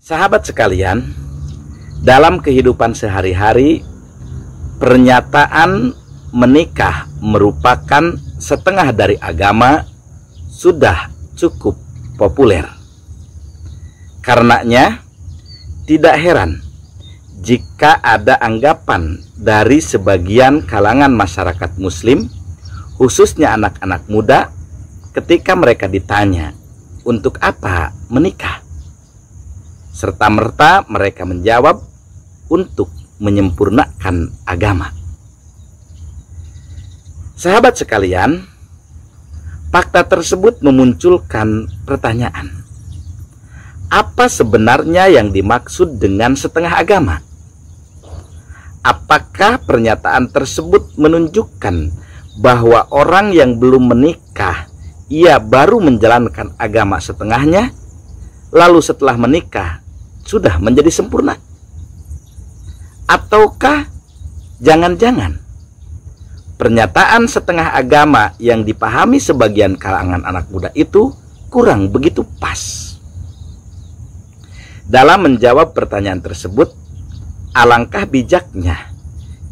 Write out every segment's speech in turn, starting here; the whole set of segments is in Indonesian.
Sahabat sekalian, dalam kehidupan sehari-hari, pernyataan menikah merupakan setengah dari agama sudah cukup populer. Karenanya, tidak heran jika ada anggapan dari sebagian kalangan masyarakat Muslim, khususnya anak-anak muda, ketika mereka ditanya, "Untuk apa menikah?" Serta-merta mereka menjawab, "Untuk menyempurnakan agama." Sahabat sekalian, fakta tersebut memunculkan pertanyaan. Apa sebenarnya yang dimaksud dengan setengah agama? Apakah pernyataan tersebut menunjukkan bahwa orang yang belum menikah, ia baru menjalankan agama setengahnya, lalu setelah menikah sudah menjadi sempurna? Ataukah jangan-jangan pernyataan setengah agama yang dipahami sebagian kalangan anak muda itu kurang begitu pas? Dalam menjawab pertanyaan tersebut, alangkah bijaknya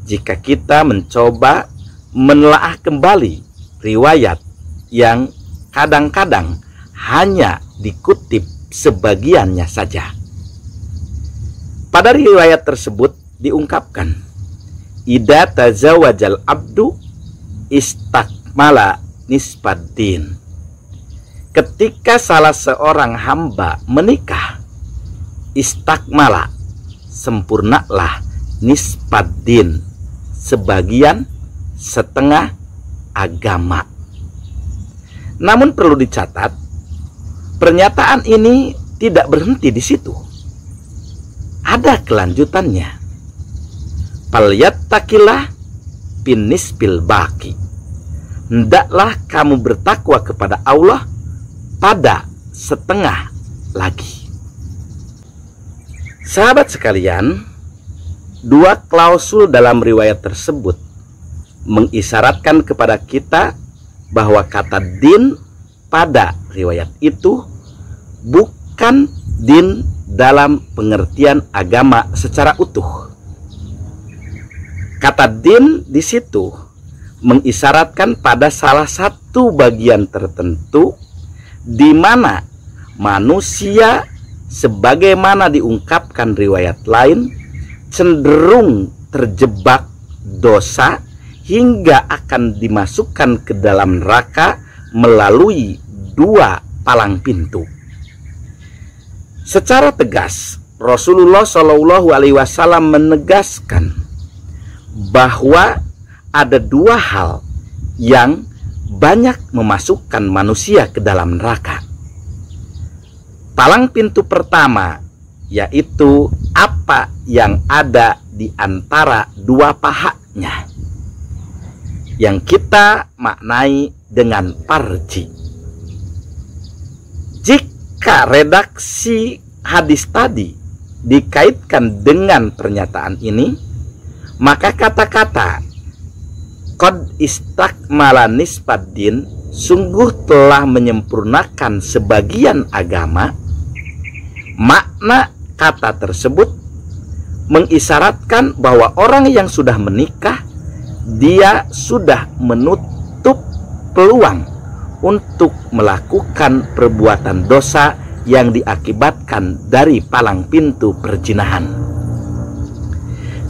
jika kita mencoba menelaah kembali riwayat yang kadang-kadang hanya dikutip sebagiannya saja. Pada riwayat tersebut diungkapkan, "Idza tazawajal abdu istakmala nisfaddin." Ketika salah seorang hamba menikah, istakmala, sempurnalah, nisfaddin, sebagian setengah agama. Namun perlu dicatat, pernyataan ini tidak berhenti di situ. Ada kelanjutannya. Falyattaqillah binisbil baqi. Hendaklah kamu bertakwa kepada Allah pada setengah lagi. Sahabat sekalian, dua klausul dalam riwayat tersebut mengisyaratkan kepada kita bahwa kata din pada riwayat itu bukan din dalam pengertian agama secara utuh. Kata din di situ mengisyaratkan pada salah satu bagian tertentu di mana manusia, sebagaimana diungkapkan riwayat lain, cenderung terjebak dosa hingga akan dimasukkan ke dalam neraka melalui dua palang pintu. Secara tegas, Rasulullah Shallallahu Alaihi Wasallam menegaskan bahwa ada dua hal yang banyak memasukkan manusia ke dalam neraka. Palang pintu pertama yaitu apa yang ada di antara dua pahanya, yang kita maknai dengan farji. Jika redaksi hadis tadi dikaitkan dengan pernyataan ini, maka kata-kata qad istakmala nisfaddin, sungguh telah menyempurnakan sebagian agama, makna kata tersebut mengisyaratkan bahwa orang yang sudah menikah, dia sudah menutup peluang untuk melakukan perbuatan dosa yang diakibatkan dari palang pintu perzinahan.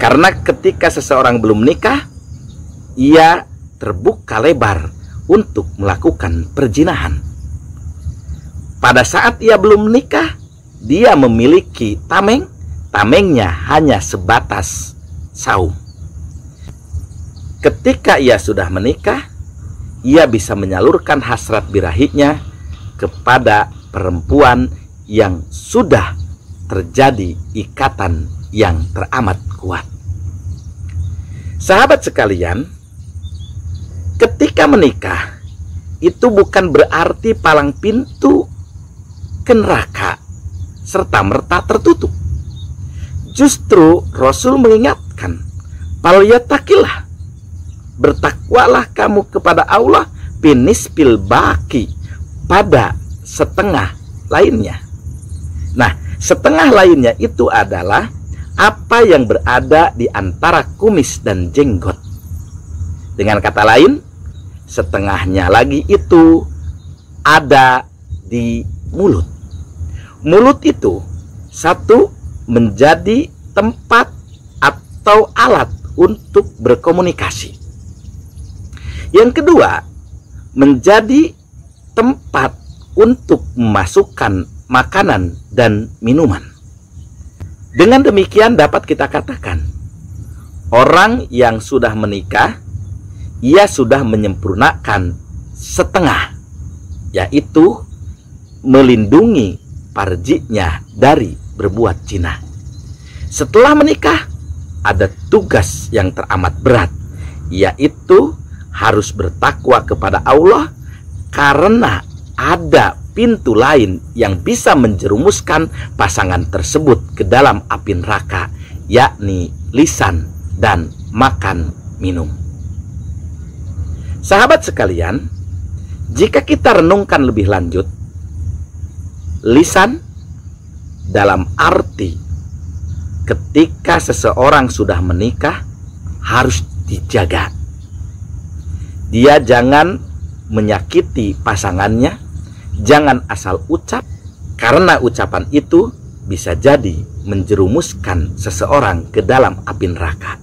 Karena ketika seseorang belum menikah, ia terbuka lebar untuk melakukan perzinahan. Pada saat ia belum menikah, dia memiliki tameng, tamengnya hanya sebatas saum. Ketika ia sudah menikah, ia bisa menyalurkan hasrat birahinya kepada perempuan yang sudah terjadi ikatan yang teramat kuat. Sahabat sekalian, ketika menikah itu bukan berarti palang pintu ke neraka serta-merta tertutup. Justru Rasul mengingatkan, "Falyattaqillah, bertakwalah kamu kepada Allah binisbil baqi, pada setengah lainnya." Nah, Setengah lainnya itu adalah apa yang berada di antara kumis dan jenggot. Dengan kata lain, setengahnya lagi itu ada di mulut. Mulut itu satu, menjadi tempat atau alat untuk berkomunikasi. Yang kedua, menjadi tempat untuk memasukkan makanan dan minuman. Dengan demikian dapat kita katakan, orang yang sudah menikah, ia sudah menyempurnakan setengah, yaitu melindungi farjinya dari berbuat zina. Setelah menikah, ada tugas yang teramat berat, yaitu harus bertakwa kepada Allah, karena ada pintu lain yang bisa menjerumuskan pasangan tersebut ke dalam api neraka, yakni lisan dan makan minum. Sahabat sekalian, jika kita renungkan lebih lanjut, lisan dalam arti ketika seseorang sudah menikah harus dijaga. Dia jangan menyakiti pasangannya, jangan asal ucap, karena ucapan itu bisa jadi menjerumuskan seseorang ke dalam api neraka.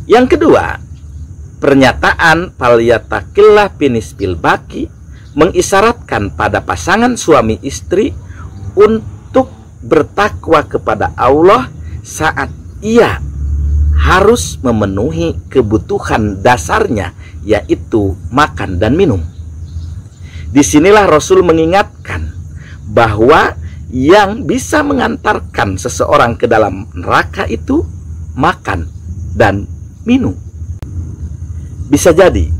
Yang kedua, pernyataan falyatakillah finisbil baki mengisyaratkan pada pasangan suami istri untuk bertakwa kepada Allah saat ia harus memenuhi kebutuhan dasarnya, yaitu makan dan minum. Disinilah Rasul mengingatkan bahwa yang bisa mengantarkan seseorang ke dalam neraka itu makan dan minum. Bisa jadi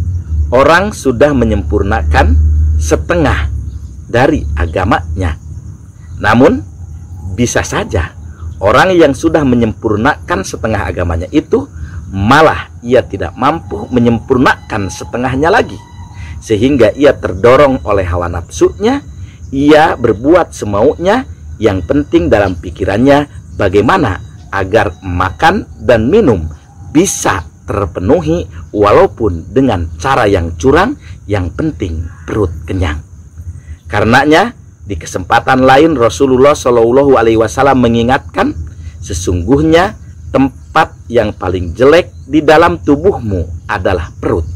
orang sudah menyempurnakan setengah dari agamanya, namun bisa saja orang yang sudah menyempurnakan setengah agamanya itu malah ia tidak mampu menyempurnakan setengahnya lagi, sehingga ia terdorong oleh hawa nafsunya. Ia berbuat semaunya, yang penting dalam pikirannya bagaimana agar makan dan minum bisa terpenuhi walaupun dengan cara yang curang, yang penting perut kenyang. Karenanya di kesempatan lain Rasulullah Shallallahu Alaihi Wasallam mengingatkan, sesungguhnya tempat yang paling jelek di dalam tubuhmu adalah perut.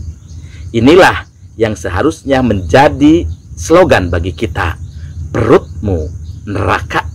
Inilah yang seharusnya menjadi slogan bagi kita. Perutmu neraka